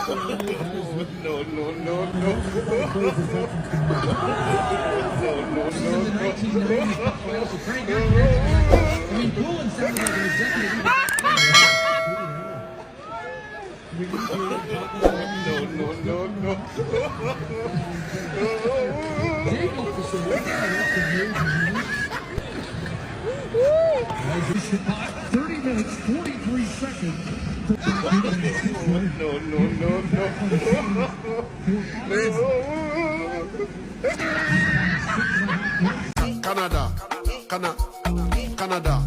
No, no, no, no. Minutes, 43 seconds. Canada.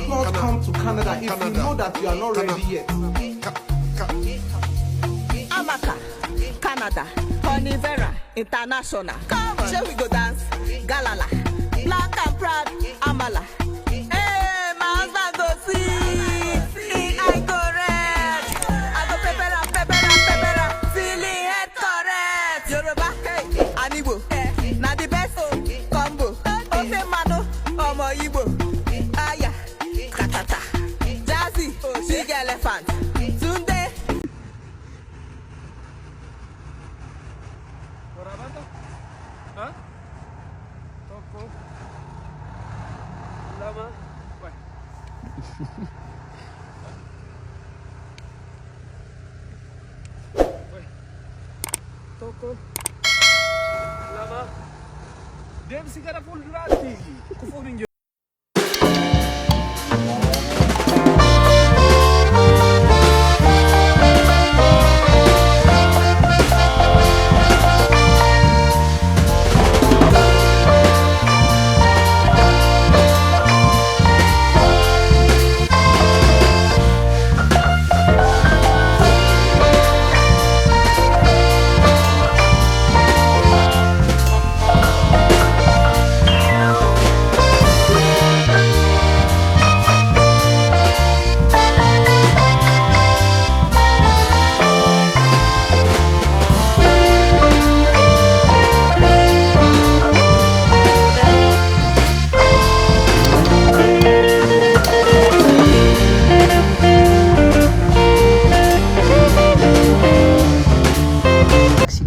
Not come to Canada if you know that you are not ready yet. Amaka, Canada, Honeyvera, International. Shall we go dance? Galala, Black and Proud, Amala. Hey, my husband go see. I go red. I go pepper, feeling head correct. Yoruba, hey, Anibo, na the best combo. Ofe mano, Omo Igbo. Aya, Katata, Jazzy, Big Elephant. Tunde. Hah? Toko. Lama. Vai. Vai. Toko. Lama. Deve ficar a fulgurati. Com fogo.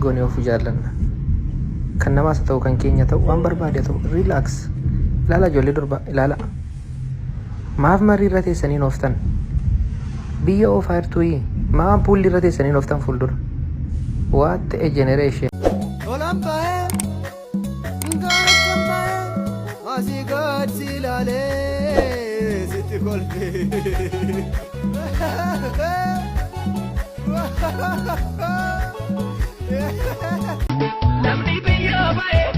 goone of jaallanna kan namaas ta'u kan keenya ta'u waan barbaade ta'u relax ilaala ijoollee durba ilaala maaf marii irra teessanii nooftan biyya of airtuyi maan puulli irra teessanii nooftan fuuldura what a generation Namni biyya baay'ee